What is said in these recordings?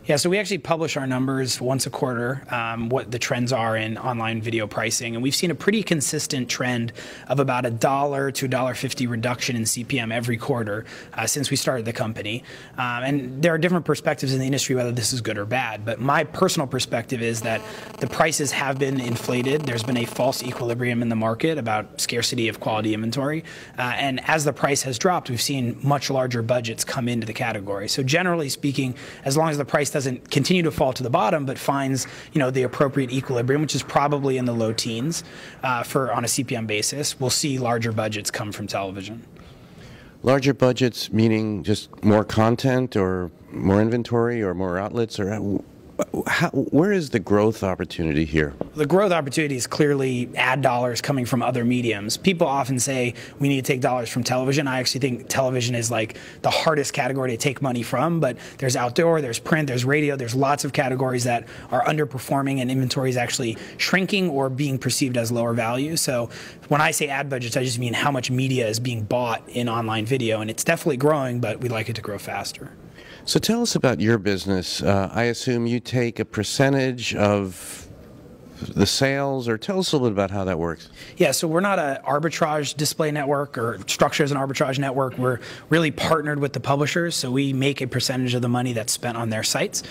Yeah, so we actually publish our numbers once a quarter, what the trends are in online video pricing, and we've seen a pretty consistent trend of about $1 to $1.50 reduction in CPM every quarter since we started the company. And there are different perspectives in the industry whether this is good or bad, but my personal perspective is that the prices have been inflated. There's been a false equilibrium in the market about scarcity of quality inventory, and as the price has dropped, we've seen much larger budgets come into the category. So generally speaking, as long as the price doesn't continue to fall to the bottom, but finds the appropriate equilibrium, which is probably in the low teens on a CPM basis, we'll see larger budgets come from television. Larger budgets meaning just more content or more inventory or more outlets, or where is the growth opportunity here? The growth opportunity is clearly ad dollars coming from other mediums. People often say we need to take dollars from television. I actually think television is like the hardest category to take money from, but there's outdoor, there's print, there's radio, there's lots of categories that are underperforming and inventory is actually shrinking or being perceived as lower value. So when I say ad budgets, I just mean how much media is being bought in online video, and it's definitely growing, but we'd like it to grow faster. So tell us about your business. I assume you take a percentage of the sales, or tell us a little bit about how that works. Yeah, so we're not an arbitrage display network or structured as an arbitrage network. We're really partnered with the publishers, so we make a percentage of the money that's spent on their sites.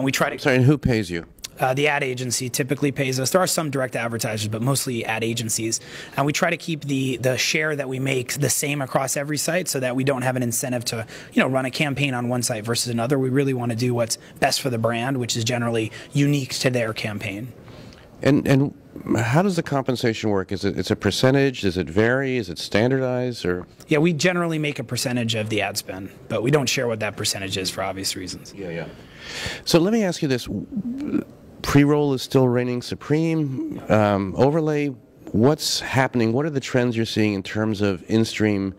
We try to. Sorry, and who pays you? The ad agency typically pays us. There are some direct advertisers, but mostly ad agencies. And we try to keep the share that we make the same across every site so that we don't have an incentive to run a campaign on one site versus another. We really want to do what's best for the brand, which is generally unique to their campaign. And how does the compensation work? It's a percentage? Does it vary? Is it standardized? Or? Yeah, we generally make a percentage of the ad spend, but we don't share what that percentage is for obvious reasons. Yeah. So let me ask you this. Pre-roll is still reigning supreme. Overlay, what's happening? What are the trends you're seeing in terms of in-stream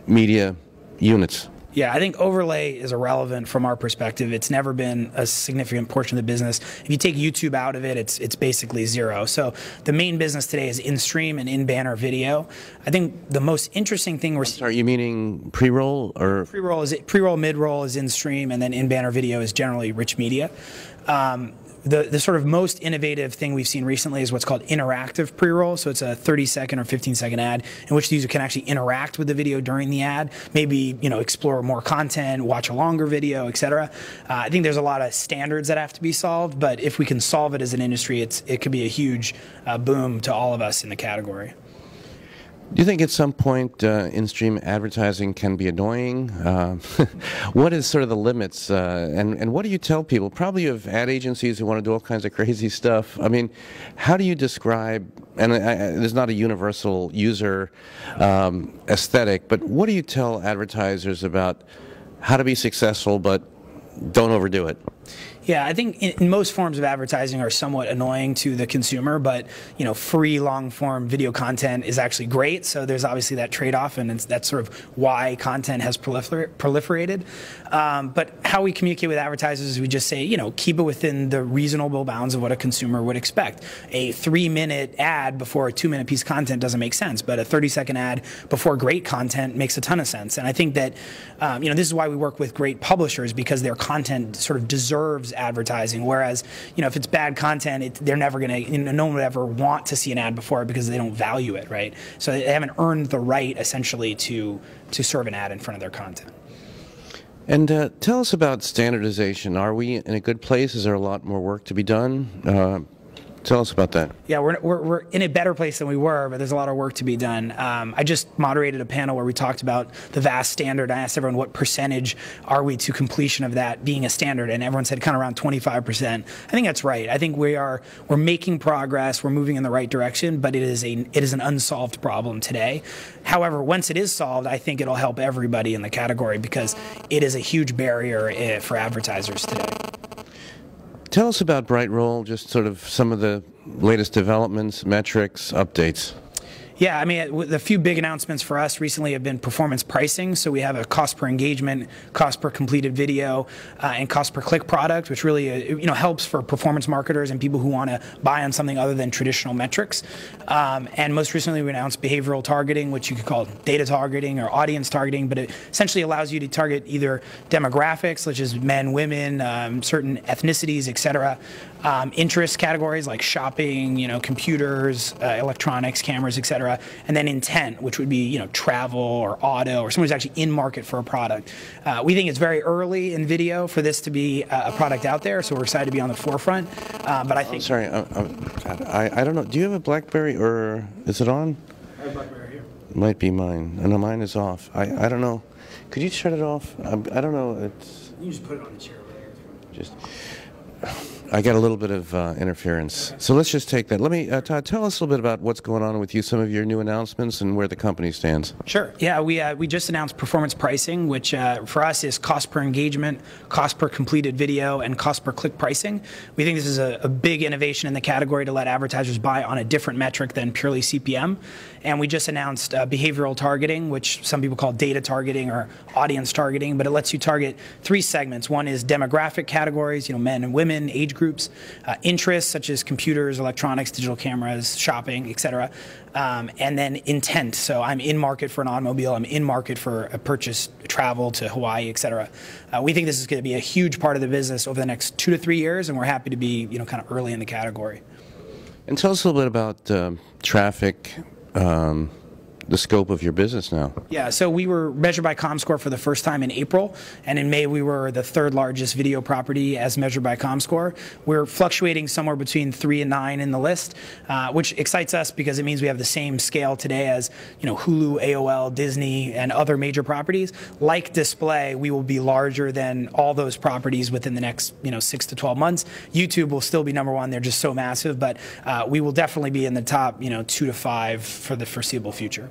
media units? Yeah, I think overlay is irrelevant from our perspective. It's never been a significant portion of the business. If you take YouTube out of it, it's basically zero. So the main business today is in-stream and in-banner video. I think the most interesting thing we're seeing... Sorry, you meaning pre-roll or... Pre-roll, mid-roll is in-stream, and then in-banner video is generally rich media. The sort of most innovative thing we've seen recently is what's called interactive pre-roll. So it's a 30-second or 15-second ad in which the user can actually interact with the video during the ad, maybe explore more content, watch a longer video, etc. I think there's a lot of standards that have to be solved, but if we can solve it as an industry, it could be a huge boom to all of us in the category. Do you think at some point in-stream advertising can be annoying? What is sort of the limits? And what do you tell people? Probably you have ad agencies who want to do all kinds of crazy stuff. I mean, how do you describe, and there's not a universal user aesthetic, but what do you tell advertisers about how to be successful but don't overdo it? Yeah, I think in most forms of advertising are somewhat annoying to the consumer, but free long-form video content is actually great. So there's obviously that trade-off, and that's sort of why content has proliferated. But how we communicate with advertisers is we just say, keep it within the reasonable bounds of what a consumer would expect. A 3-minute ad before a 2-minute piece of content doesn't make sense, but a 30-second ad before great content makes a ton of sense. And I think that this is why we work with great publishers, because their content sort of deserves advertising, whereas if it's bad content, they're never going to, no one would ever want to see an ad before it because they don't value it, right? So they haven't earned the right essentially to serve an ad in front of their content. And tell us about standardization. Are we in a good place? Is there a lot more work to be done? Tell us about that. Yeah, we're in a better place than we were, but there's a lot of work to be done. I just moderated a panel where we talked about the VAST standard. I asked everyone what percentage are we to completion of that being a standard, and everyone said kind of around 25%. I think that's right. I think we're making progress, we're moving in the right direction, but it is an unsolved problem today. However, once it is solved, I think it'll help everybody in the category because it is a huge barrier for advertisers today. Tell us about BrightRoll, just sort of some of the latest developments, metrics, updates. Yeah, I mean, the few big announcements for us recently have been performance pricing. So we have a cost per engagement, cost per completed video, and cost per click product, which really helps for performance marketers and people who want to buy on something other than traditional metrics. And most recently, we announced behavioral targeting, which you could call data targeting or audience targeting, but it essentially allows you to target either demographics, such as men, women, certain ethnicities, etc., interest categories like shopping, computers, electronics, cameras, etc., and then intent, which would be travel or auto or someone who's actually in market for a product. We think it's very early in video for this to be a product out there, so we're excited to be on the forefront. But I think. Sorry, I don't know. Do you have a BlackBerry or is it on? I have a BlackBerry here. It might be mine. No, mine is off. I don't know. Could you shut it off? I don't know. You just put it on the chair over there. Just. I got a little bit of interference. So let's just take that. Let me, Todd, tell us a little bit about what's going on with you, some of your new announcements, and where the company stands. Sure. Yeah, we just announced performance pricing, which for us is cost per engagement, cost per completed video, and cost per click pricing. We think this is a big innovation in the category to let advertisers buy on a different metric than purely CPM. And we just announced behavioral targeting, which some people call data targeting or audience targeting, but it lets you target 3 segments. One is demographic categories, men and women, age groups, interests such as computers, electronics, digital cameras, shopping, etc., and then intent. So I'm in market for an automobile, I'm in market for a purchase, travel to Hawaii, etc. We think this is going to be a huge part of the business over the next 2 to 3 years, and we're happy to be kind of early in the category. And tell us a little bit about traffic. The scope of your business now. Yeah, so we were measured by Comscore for the first time in April, and in May we were the 3rd largest video property as measured by Comscore. We're fluctuating somewhere between 3 and 9 in the list, which excites us because it means we have the same scale today as Hulu, AOL, Disney, and other major properties. Like display, we will be larger than all those properties within the next 6 to 12 months. YouTube will still be #1; they're just so massive, but we will definitely be in the top 2 to 5 for the foreseeable future.